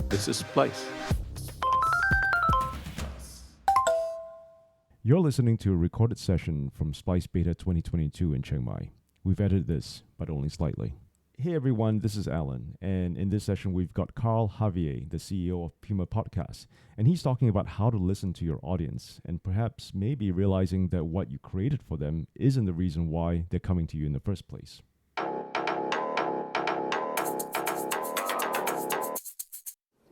This is Splice. You're listening to a recorded session from Splice Beta 2022 in Chiang Mai. We've edited this, but only slightly. Hey everyone, this is Alan, and in this session we've got Javier, the CEO of PumaPodcast's, and he's talking about how to listen to your audience, and perhaps maybe realizing that what you created for them isn't the reason why they're coming to you in the first place.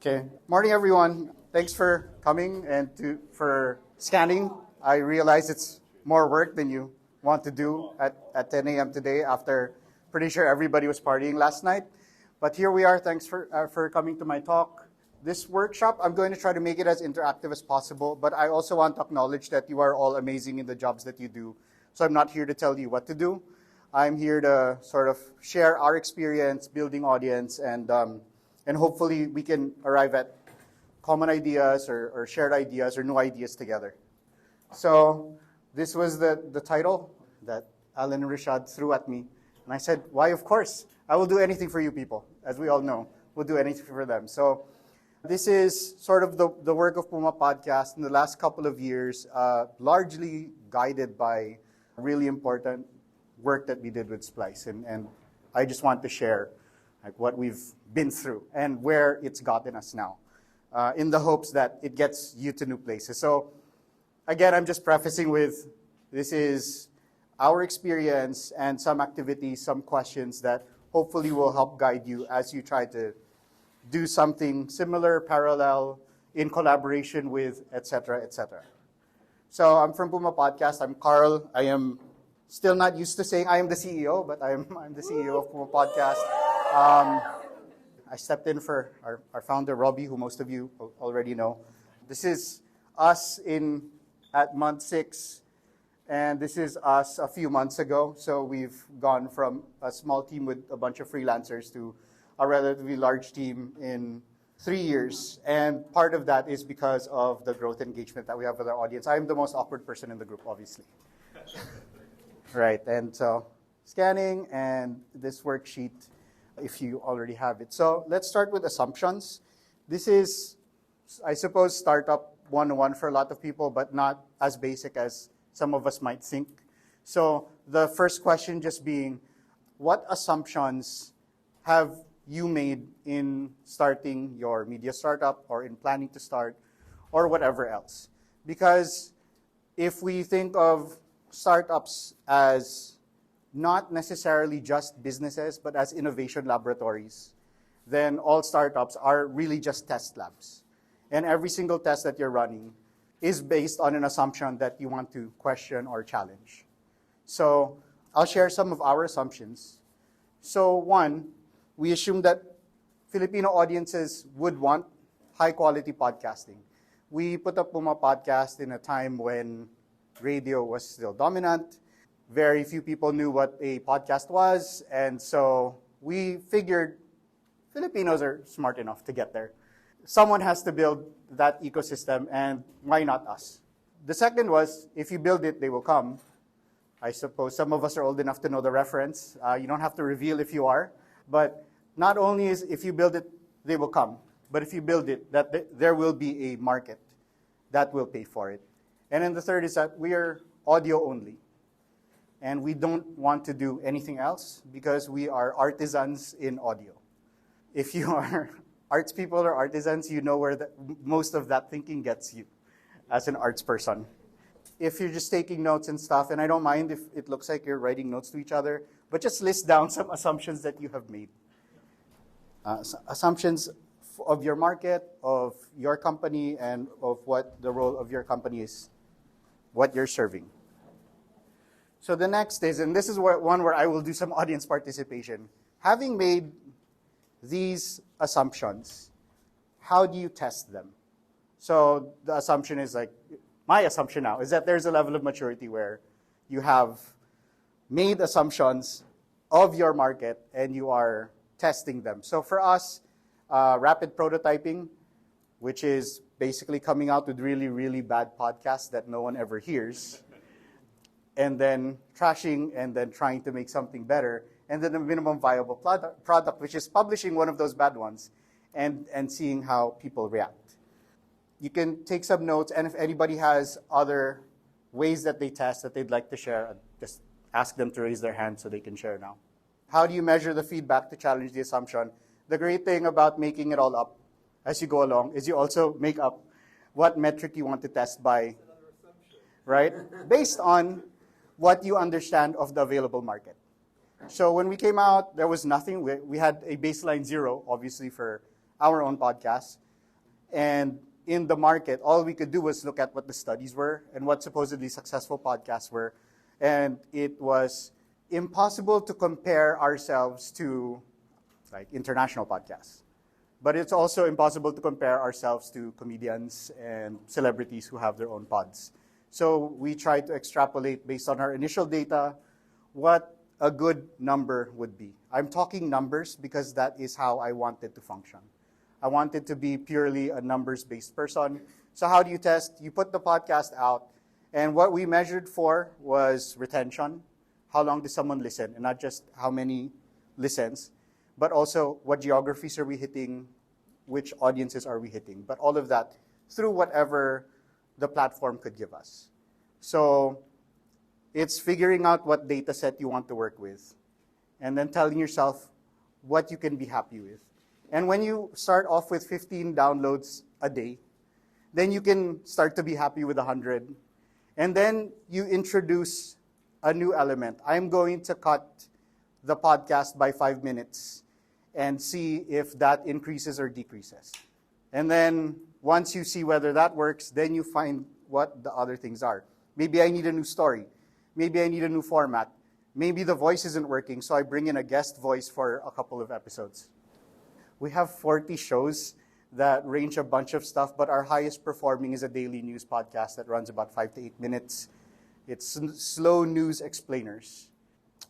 Okay, morning everyone. Thanks for coming and for scanning. I realize it's more work than you want to do at 10 a.m. today after pretty sure everybody was partying last night. But here we are. Thanks for coming to my talk. This workshop, I'm going to try to make it as interactive as possible, but I also want to acknowledge that you are all amazing in the jobs that you do. So I'm not here to tell you what to do. I'm here to sort of share our experience building audience, and hopefully we can arrive at common ideas or shared ideas or new ideas together. So this was the title that Alan and Rishad threw at me. And I said, why, of course. I will do anything for you people. As we all know, we'll do anything for them. So this is sort of the work of Puma Podcast in the last couple of years, largely guided by really important work that we did with Splice. And I just want to share what we've been through and where it's gotten us now, in the hopes that it gets you to new places. So again, I'm just prefacing with this is our experience and some activities, some questions that hopefully will help guide you as you try to do something similar, parallel, in collaboration with, etc., etc. So I'm from Puma Podcast. I'm Carl. I am still not used to saying I am the CEO, but I'm the CEO of Puma Podcast. I stepped in for our founder, Robbie, who most of you already know. This is us at month 6. And this is us a few months ago. So we've gone from a small team with a bunch of freelancers to a relatively large team in 3 years. And part of that is because of the growth engagement that we have with our audience. I'm the most awkward person in the group, obviously. Right, and so scanning and this worksheet, if you already have it. So let's start with assumptions. This is, I suppose, startup 101 for a lot of people, but not as basic as some of us might think. So the first question just being, what assumptions have you made in starting your media startup or in planning to start or whatever else? Because if we think of startups as not necessarily just businesses, but as innovation laboratories, then all startups are really just test labs. And every single test that you're running is based on an assumption that you want to question or challenge. So I'll share some of our assumptions. So one, we assume that Filipino audiences would want high-quality podcasting. We put up Puma Podcast in a time when radio was still dominant. Very few people knew what a podcast was, and so we figured Filipinos are smart enough to get there. Someone has to build that ecosystem, and why not us? The second was, if you build it, they will come. I suppose some of us are old enough to know the reference. You don't have to reveal if you are. But not only is if you build it, they will come. But if you build it, there will be a market that will pay for it. And then the third is that we are audio only. And we don't want to do anything else because we are artisans in audio. If you are arts people or artisans, you know where most of that thinking gets you as an arts person. If you're just taking notes and stuff, and I don't mind if it looks like you're writing notes to each other, but just list down some assumptions that you have made. Assumptions of your market, of your company, and of what the role of your company is, what you're serving. So the next is, and this is one where I will do some audience participation. Having made these assumptions, how do you test them? So the assumption is my assumption now is that there's a level of maturity where you have made assumptions of your market and you are testing them. So for us, rapid prototyping, which is basically coming out with really, really bad podcasts that no one ever hears, and then trashing and then trying to make something better, and then a minimum viable product, which is publishing one of those bad ones and seeing how people react. You can take some notes, and if anybody has other ways that they test that they'd like to share, just ask them to raise their hand so they can share now. How do you measure the feedback to challenge the assumption? The great thing about making it all up as you go along is you also make up what metric you want to test by, right? Based on what you understand of the available market. So when we came out, there was nothing. We had a baseline 0, obviously, for our own podcast. And in the market, all we could do was look at what the studies were and what supposedly successful podcasts were. And it was impossible to compare ourselves to like international podcasts. But it's also impossible to compare ourselves to comedians and celebrities who have their own pods. So we tried to extrapolate based on our initial data what a good number would be. I'm talking numbers because that is how I want it to function. I want it to be purely a numbers-based person. So how do you test? You put the podcast out, and what we measured for was retention. How long does someone listen? And not just how many listens, but also what geographies are we hitting, which audiences are we hitting. But all of that through whatever the platform could give us. So it's figuring out what data set you want to work with, and then telling yourself what you can be happy with. And when you start off with 15 downloads a day, then you can start to be happy with 100. And then you introduce a new element. I'm going to cut the podcast by 5 minutes and see if that increases or decreases. And then once you see whether that works, then you find what the other things are. Maybe I need a new story. Maybe I need a new format. Maybe the voice isn't working, so I bring in a guest voice for a couple of episodes. We have 40 shows that range a bunch of stuff, but our highest performing is a daily news podcast that runs about 5 to 8 minutes. It's slow news explainers.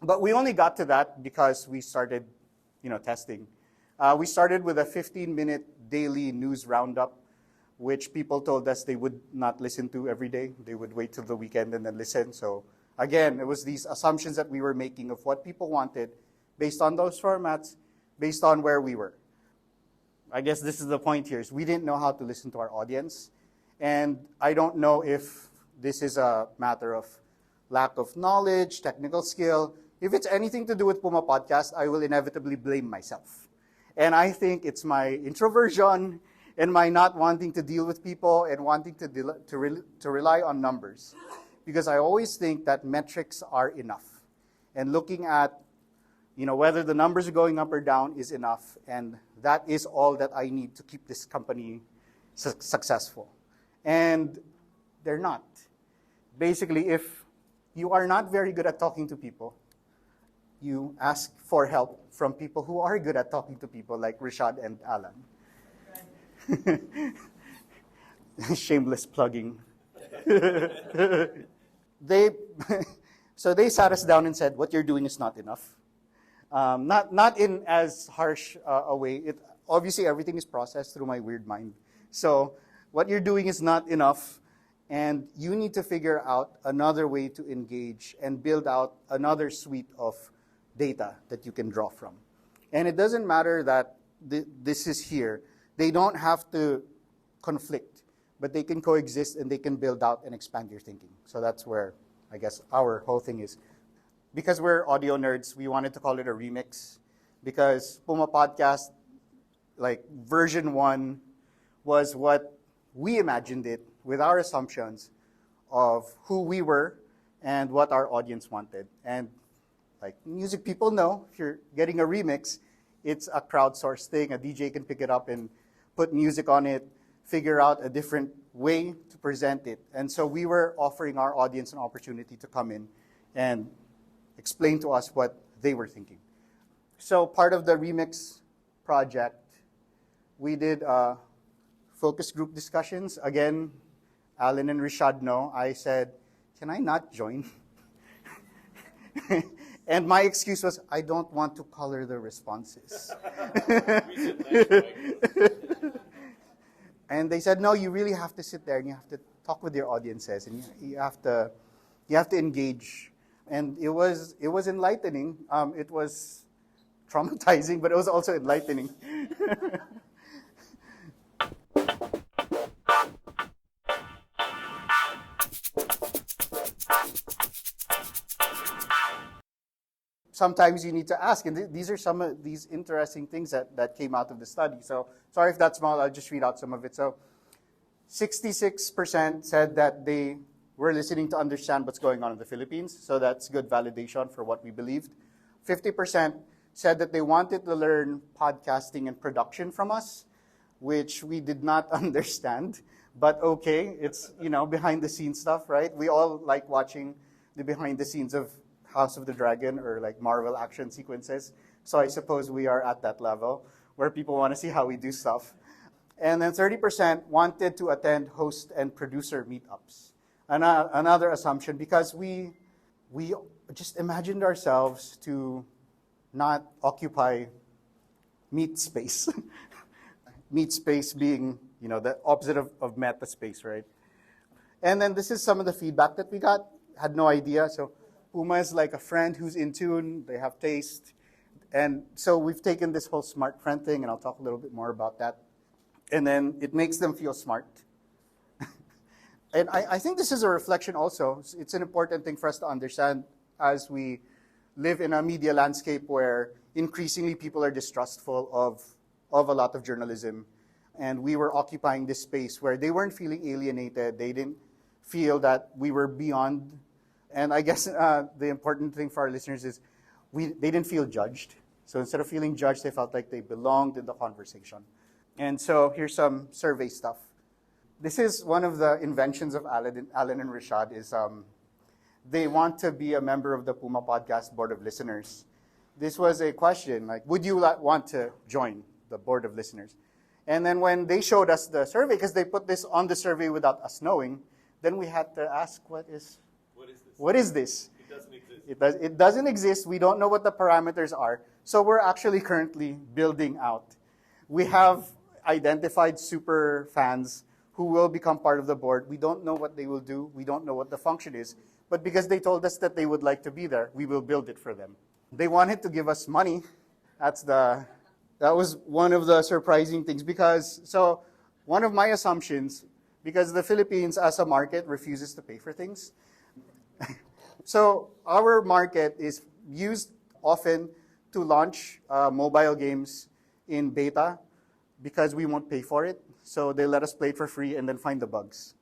But we only got to that because we started, testing. We started with a 15-minute daily news roundup, which people told us they would not listen to every day. They would wait till the weekend and then listen. So again, it was these assumptions that we were making of what people wanted based on those formats, based on where we were. I guess this is the point here, is we didn't know how to listen to our audience. And I don't know if this is a matter of lack of knowledge, technical skill. If it's anything to do with Puma Podcast, I will inevitably blame myself. And I think it's my introversion and my not wanting to deal with people and wanting to rely on numbers. Because I always think that metrics are enough. And looking at whether the numbers are going up or down is enough, and that is all that I need to keep this company successful. And they're not. Basically, if you are not very good at talking to people, you ask for help from people who are good at talking to people, like Rishad and Alan. Shameless plugging. So they sat us down and said, what you're doing is not enough. Not in as harsh a way. Obviously, everything is processed through my weird mind. So what you're doing is not enough, and you need to figure out another way to engage and build out another suite of data that you can draw from. And it doesn't matter that this is here. They don't have to conflict, but they can coexist and they can build out and expand your thinking. So that's where, I guess, our whole thing is. Because we're audio nerds, we wanted to call it a remix. Because Puma Podcast, like version 1, was what we imagined it with our assumptions of who we were and what our audience wanted. And like music people know, if you're getting a remix, it's a crowdsourced thing. A DJ can pick it up and put music on it, figure out a different way to present it. And so we were offering our audience an opportunity to come in and explain to us what they were thinking. So part of the remix project, we did focus group discussions. Again, Alan and Rishad know. I said, can I not join? And my excuse was, I don't want to color the responses. And they said, no, you really have to sit there and you have to talk with your audiences and you have to engage. And it was enlightening. It was traumatizing, but it was also enlightening. sometimes you need to ask. And these are some of these interesting things that came out of the study. So sorry if that's small, I'll just read out some of it. So 66% said that they were listening to understand what's going on in the Philippines. So that's good validation for what we believed. 50% said that they wanted to learn podcasting and production from us, which we did not understand. But okay, it's, behind the scenes stuff, right? We all like watching the behind the scenes of House of the Dragon or like Marvel action sequences. So I suppose we are at that level where people want to see how we do stuff. And then 30% wanted to attend host and producer meetups. Another assumption, because we just imagined ourselves to not occupy meet space. Meet space being, the opposite of meta space, right? And then this is some of the feedback that we got. Had no idea. So Puma is like a friend who's in tune. They have taste. And so we've taken this whole smart friend thing, and I'll talk a little bit more about that. And then it makes them feel smart. And I think this is a reflection also. It's an important thing for us to understand as we live in a media landscape where increasingly people are distrustful of a lot of journalism. And we were occupying this space where they weren't feeling alienated. They didn't feel that we were beyond. And I guess the important thing for our listeners is they didn't feel judged. So instead of feeling judged, they felt like they belonged in the conversation. And so here's some survey stuff. This is one of the inventions of Alan and Rashad is they want to be a member of the Puma Podcast Board of Listeners. This was a question, like, would you want to join the Board of Listeners? And then when they showed us the survey, because they put this on the survey without us knowing, then we had to ask, what is this? It doesn't exist. It doesn't exist. We don't know what the parameters are. So we're actually currently building out. We have identified super fans who will become part of the board. We don't know what they will do. We don't know what the function is. But because they told us that they would like to be there, we will build it for them. They wanted to give us money. That was one of the surprising things so one of my assumptions, because the Philippines as a market refuses to pay for things. So our market is used often to launch mobile games in beta because we won't pay for it. So they let us play it for free and then find the bugs.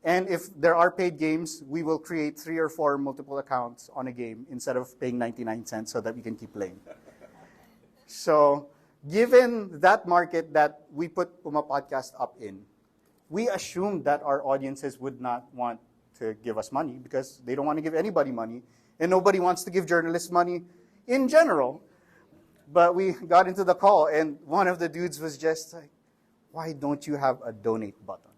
And if there are paid games, we will create 3 or 4 multiple accounts on a game instead of paying 99 cents so that we can keep playing. So given that market that we put Puma Podcast up in, we assumed that our audiences would not want to give us money because they don't want to give anybody money. And nobody wants to give journalists money in general. But we got into the call, and one of the dudes was just like, why don't you have a donate button?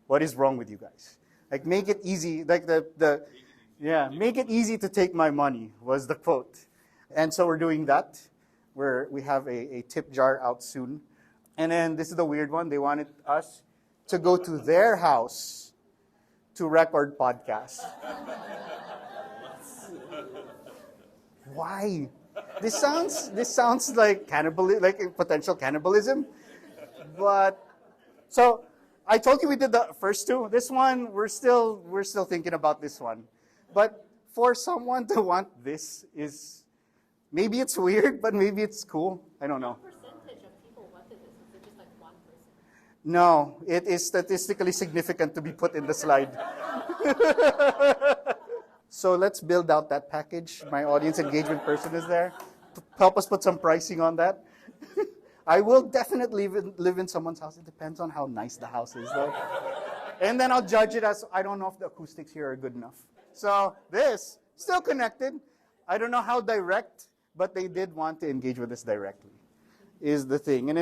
What is wrong with you guys? Like, make it easy. Like make it easy to take my money was the quote. And so we're doing that. We have a tip jar out soon. And then this is the weird one. They wanted us to go to their house to record podcasts. Why? This sounds like like potential cannibalism. But so I told you we did the first two. This one we're still thinking about this one. But for someone to want this is maybe it's weird, but maybe it's cool. I don't know. What percentage of people wanted this? Is it just like 1%? No, it is statistically significant to be put in the slide. So let's build out that package. My audience engagement person is there. Help us put some pricing on that. I will definitely live in someone's house. It depends on how nice the house is, though. And then I'll judge it as, I don't know if the acoustics here are good enough. So this, still connected. I don't know how direct, but they did want to engage with us directly, is the thing. And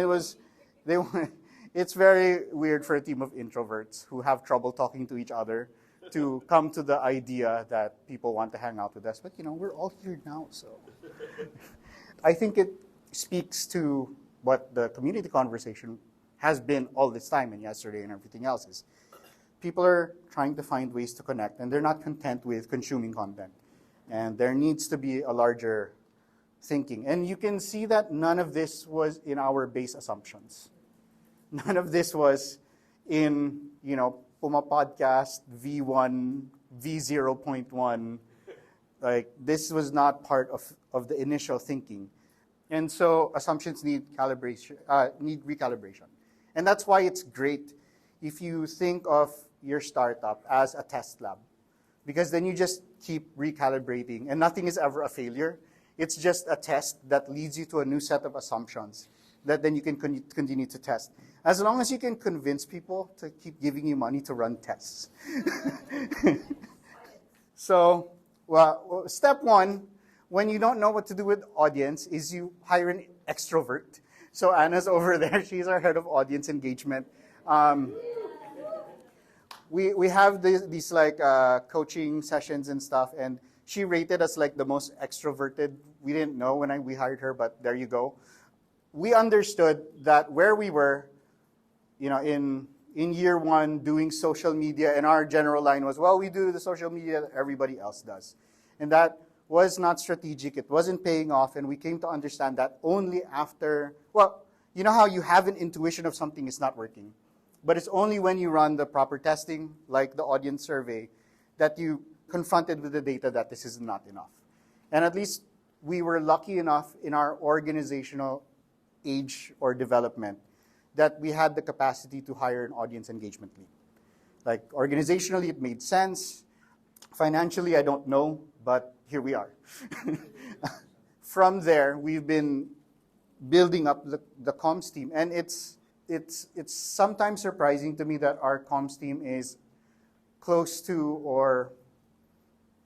it's very weird for a team of introverts who have trouble talking to each other to come to the idea that people want to hang out with us. But, we're all here now, so. I think it speaks to what the community conversation has been all this time and yesterday and everything else is. People are trying to find ways to connect, and they're not content with consuming content. And there needs to be a larger thinking. And you can see that none of this was in our base assumptions. None of this was in, Puma Podcast V1, V0.1, Like, this was not part of the initial thinking. And so assumptions need recalibration. And that's why it's great if you think of your startup as a test lab, because then you just keep recalibrating and nothing is ever a failure. It's just a test that leads you to a new set of assumptions that then you can continue to test. As long as you can convince people to keep giving you money to run tests. So, well, step one, when you don't know what to do with audience, is you hire an extrovert. So Anna's over there. She's our head of audience engagement. We have these like coaching sessions and stuff, and she rated us like the most extroverted. We didn't know when we hired her, but there you go. We understood that where we were, in year one doing social media, and our general line was, well, we do the social media that everybody else does. And that was not strategic. It wasn't paying off, and we came to understand that only after, well, you know how you have an intuition of something is not working, but it's only when you run the proper testing, like the audience survey, that you confronted with the data that this is not enough. And at least we were lucky enough in our organizational age or development that we had the capacity to hire an audience engagement lead. Like, organizationally, it made sense. Financially, I don't know, but here we are. From there, we've been building up the comms team. And it's sometimes surprising to me that our comms team is close to or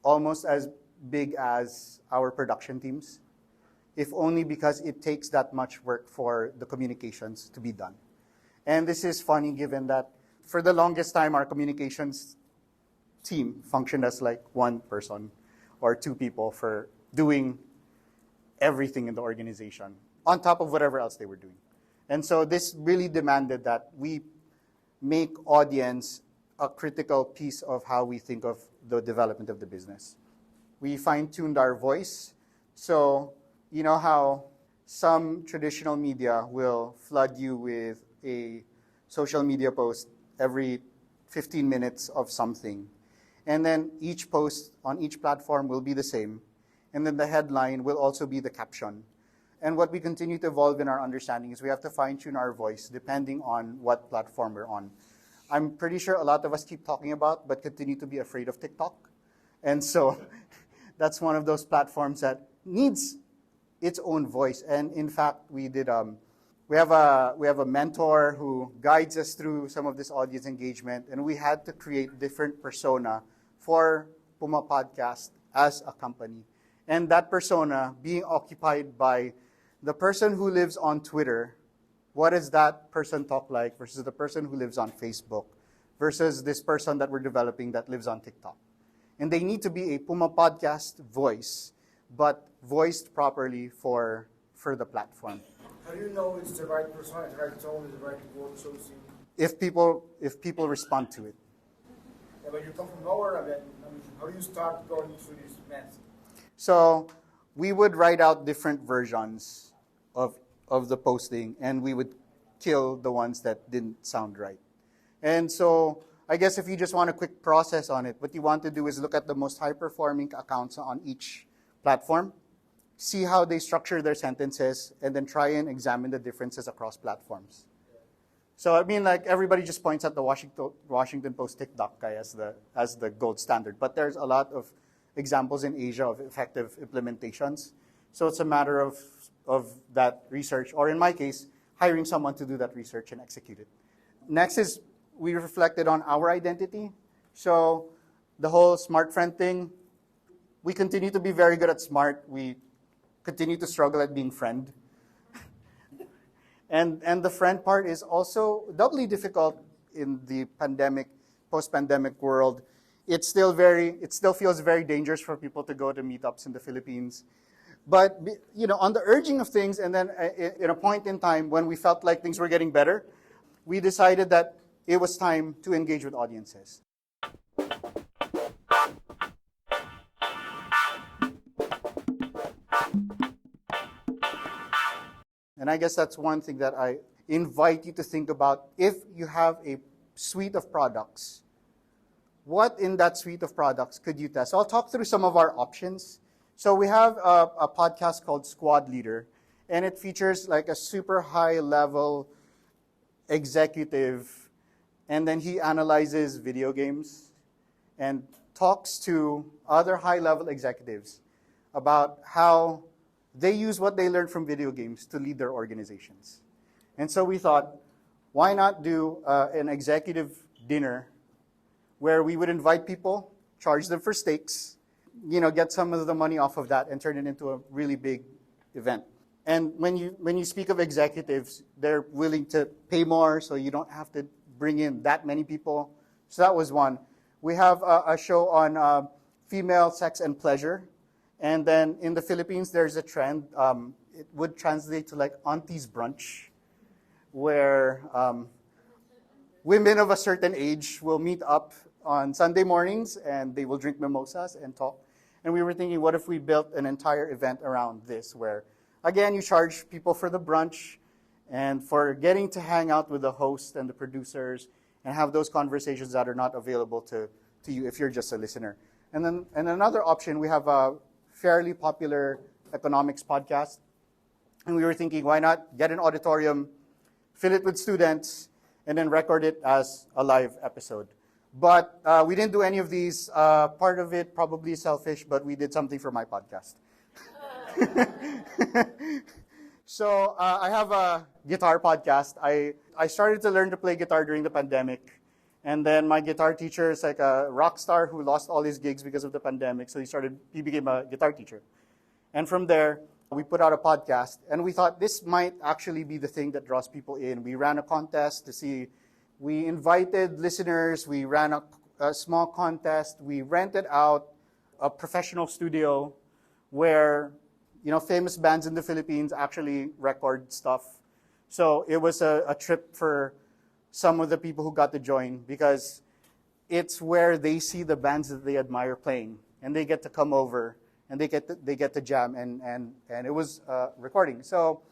almost as big as our production teams, if only because it takes that much work for the communications to be done. And this is funny given that for the longest time, our communications team functioned as like one person or two people for doing everything in the organization on top of whatever else they were doing. And so this really demanded that we make audience a critical piece of how we think of the development of the business. We fine-tuned our voice. So you know how some traditional media will flood you with a social media post every 15 minutes of something. And then each post on each platform will be the same. And then the headline will also be the caption. And what we continue to evolve in our understanding is we have to fine-tune our voice depending on what platform we're on. I'm pretty sure a lot of us keep talking about, but continue to be afraid of TikTok. And so that's one of those platforms that needs its own voice. And in fact, we have a mentor who guides us through some of this audience engagement, and we had to create different persona for PumaPodcast as a company. And that persona being occupied by the person who lives on Twitter. What does that person talk like versus the person who lives on Facebook versus this person that we're developing that lives on TikTok? And they need to be a PumaPodcast voice, but voiced properly for the platform. How do you know it's the right persona, the right tone, the right word choosing? If people respond to it. Yeah, but you come from nowhere, how do you start going through this mess? So we would write out different versions of the posting, and we would kill the ones that didn't sound right. And so I guess if you just want a quick process on it, what you want to do is look at the most high-performing accounts on each platform, see how they structure their sentences, and then try and examine the differences across platforms. So I mean, like, everybody just points at the Washington Post TikTok guy as the gold standard, but there's a lot of examples in Asia of effective implementations. So it's a matter of that research, or in my case, hiring someone to do that research and execute it. Next is we reflected on our identity. So the whole smart friend thing, we continue to be very good at smart. We continue to struggle at being friend. And the friend part is also doubly difficult in the post-pandemic world. It still feels very dangerous for people to go to meetups in the Philippines. But on the urging of things, and then in a point in time when we felt like things were getting better, we decided that it was time to engage with audiences. And I guess that's one thing that I invite you to think about. If you have a suite of products, what in that suite of products could you test? So I'll talk through some of our options. So we have a podcast called Squad Leader, and it features like a super high level executive, and then he analyzes video games and talks to other high level executives about how they use what they learned from video games to lead their organizations. And so we thought, why not do an executive dinner where we would invite people, charge them for steaks, get some of the money off of that and turn it into a really big event. And when you speak of executives, they're willing to pay more, so you don't have to bring in that many people. So that was one. We have a show on female sex and pleasure. And then in the Philippines, there's a trend. It would translate to like auntie's brunch, where women of a certain age will meet up on Sunday mornings and they will drink mimosas and talk. And we were thinking, what if we built an entire event around this, where, again, you charge people for the brunch and for getting to hang out with the host and the producers and have those conversations that are not available to you if you're just a listener. And then another option, we have a fairly popular economics podcast. And we were thinking, why not get an auditorium, fill it with students, and then record it as a live episode. But we didn't do any of these. Part of it probably selfish, but we did something for my podcast. So I have a guitar podcast. I started to learn to play guitar during the pandemic. And then my guitar teacher is like a rock star who lost all his gigs because of the pandemic. So he became a guitar teacher. And from there, we put out a podcast. And we thought this might actually be the thing that draws people in. We ran a contest to see. We invited listeners. We ran a small contest. We rented out a professional studio where famous bands in the Philippines actually record stuff. So it was a trip for some of the people who got to join, because it's where they see the bands that they admire playing, and they get to come over and they get to jam, and it was recording. So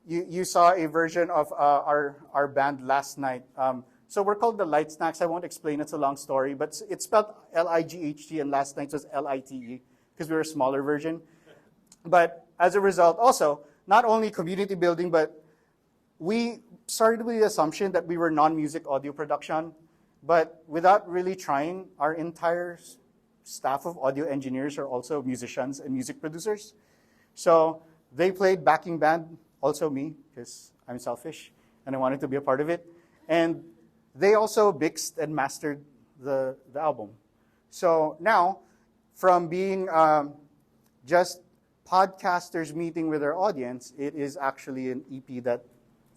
you saw a version of our band last night. So we're called the Light Snacks. I won't explain. It's a long story, but it's spelled L-I-G-H-T, and last night was L-I-T-E because we were a smaller version. But as a result, also, not only community building, but we started with the assumption that we were non-music audio production, but without really trying, our entire staff of audio engineers are also musicians and music producers. So they played backing band, also me, because I'm selfish and I wanted to be a part of it. And they also mixed and mastered the album. So now, from being just podcasters meeting with their audience, it is actually an EP that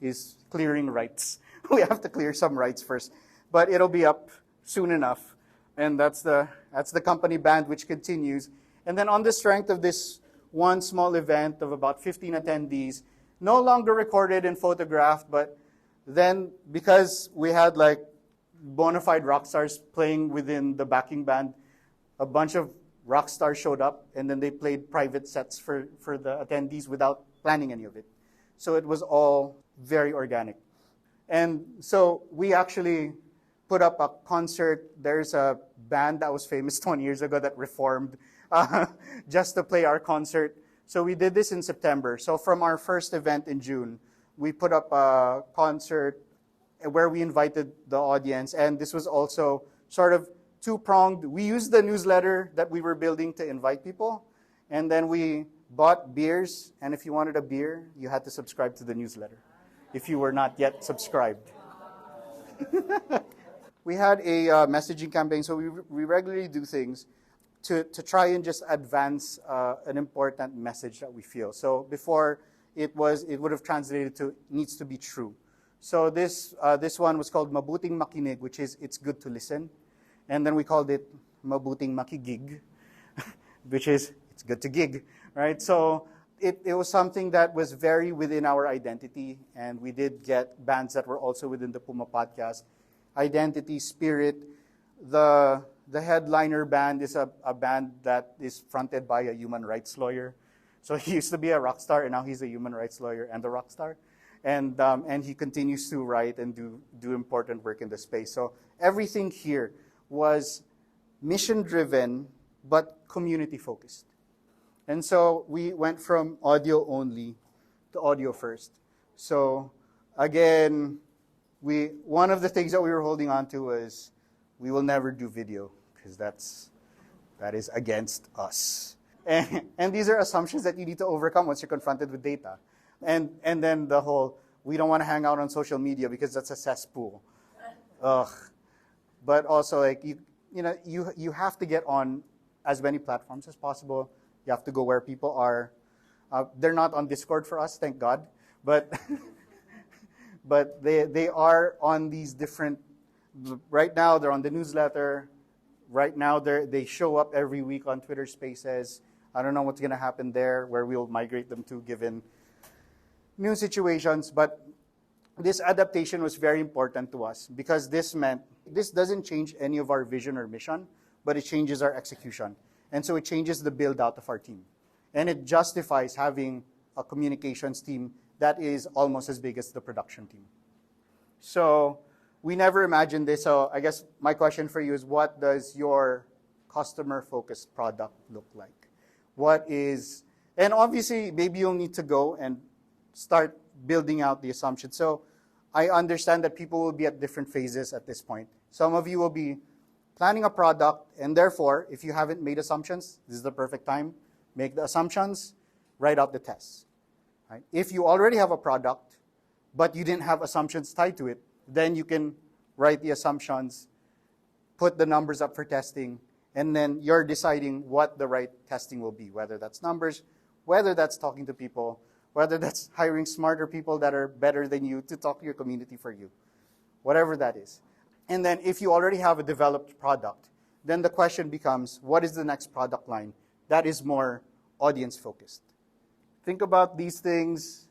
is clearing rights. We have to clear some rights first, but it'll be up soon enough. And that's the company band, which continues. And then on the strength of this one small event of about 15 attendees, no longer recorded and photographed, but then because we had like bona fide rock stars playing within the backing band, a bunch of rock stars showed up, and then they played private sets for the attendees without planning any of it. So it was all very organic. And so we actually put up a concert. There's a band that was famous 20 years ago that reformed just to play our concert. So we did this in September. So from our first event in June, we put up a concert where we invited the audience. And this was also sort of two-pronged. We used the newsletter that we were building to invite people. And then we bought beers. And if you wanted a beer, you had to subscribe to the newsletter if you were not yet subscribed. We had a messaging campaign. So we regularly do things to try and just advance an important message that we feel. So before it would have translated to needs to be true. So this one was called Mabuting Makinig, which is it's good to listen. And then we called it Mabuting Makigig, which is it's good to gig, right? So it was something that was very within our identity, and we did get bands that were also within the Puma Podcast identity, spirit. The headliner band is a band that is fronted by a human rights lawyer. So he used to be a rock star, and now he's a human rights lawyer and a rock star. And he continues to write and do important work in the space. So everything here was mission-driven, but community-focused. And so we went from audio only to audio first. So again, one of the things that we were holding on to was we will never do video because that is against us. And these are assumptions that you need to overcome once you're confronted with data. And then the whole, we don't want to hang out on social media because that's a cesspool. Ugh. But also, like, you have to get on as many platforms as possible. You have to go where people are. They're not on Discord for us, thank God. But but they are on these different. Right now, they're on the newsletter. Right now, they show up every week on Twitter Spaces. I don't know what's going to happen there, where we'll migrate them to given new situations. But this adaptation was very important to us because this meant this doesn't change any of our vision or mission, but it changes our execution. And so it changes the build-out of our team. And it justifies having a communications team that is almost as big as the production team. So we never imagined this. So I guess my question for you is, what does your customer-focused product look like? And obviously, maybe you'll need to go and start building out the assumptions. So I understand that people will be at different phases at this point. Some of you will be planning a product, and therefore, if you haven't made assumptions, this is the perfect time. Make the assumptions, write out the tests. Right? If you already have a product, but you didn't have assumptions tied to it, then you can write the assumptions, put the numbers up for testing, and then you're deciding what the right testing will be, whether that's numbers, whether that's talking to people, whether that's hiring smarter people that are better than you to talk to your community for you, whatever that is. And then if you already have a developed product, then the question becomes, what is the next product line that is more audience-focused? Think about these things.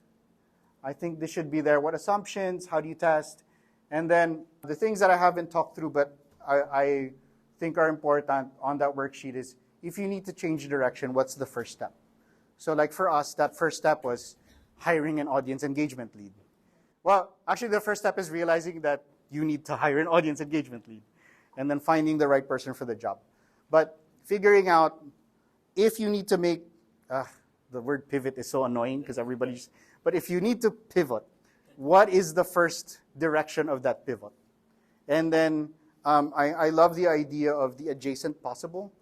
I think this should be there. What assumptions? How do you test? And then the things that I haven't talked through, but I think are important on that worksheet is, if you need to change direction, what's the first step? So like for us, that first step was hiring an audience engagement lead. Well, actually the first step is realizing that you need to hire an audience engagement lead and then finding the right person for the job. But figuring out if you need to make, the word pivot is so annoying because but if you need to pivot, what is the first direction of that pivot? And then I love the idea of the adjacent possible.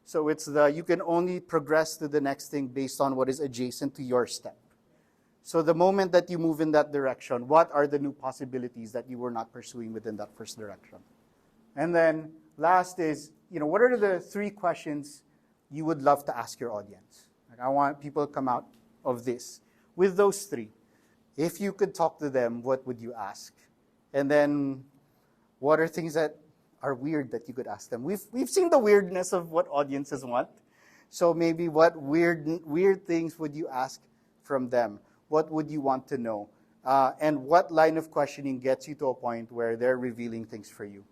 So it's you can only progress to the next thing based on what is adjacent to your step. So the moment that you move in that direction, what are the new possibilities that you were not pursuing within that first direction? And then last is, what are the 3 questions you would love to ask your audience? Like, I want people to come out of this with those 3. If you could talk to them, what would you ask? And then what are things that are weird that you could ask them? We've seen the weirdness of what audiences want. So maybe what weird things would you ask from them? What would you want to know? And what line of questioning gets you to a point where they're revealing things for you?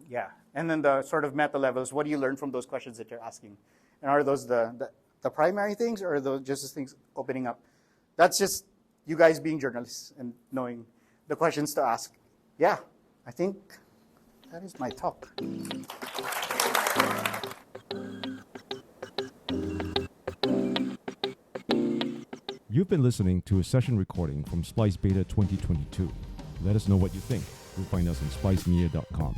Yeah. And then the sort of meta levels, what do you learn from those questions that you're asking? And are those the primary things, or are those just things opening up? That's just you guys being journalists and knowing the questions to ask. Yeah, I think that is my talk. You've been listening to a session recording from Splice Beta 2022. Let us know what you think. You'll find us on splicemedia.com.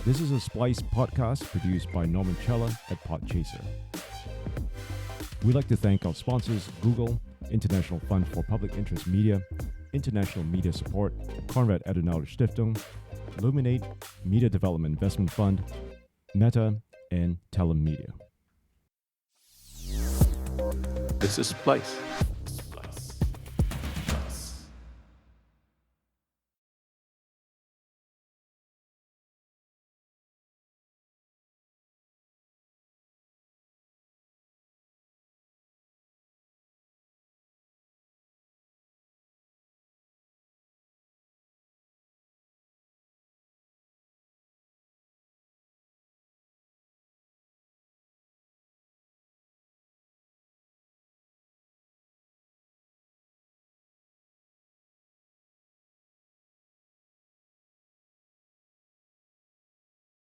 This is a Splice podcast produced by Norman Chella at Podchaser. We'd like to thank our sponsors, Google, International Fund for Public Interest Media, International Media Support, Konrad Adenauer Stiftung, Luminate, Media Development Investment Fund, Meta, and Telem Media. This is Splice.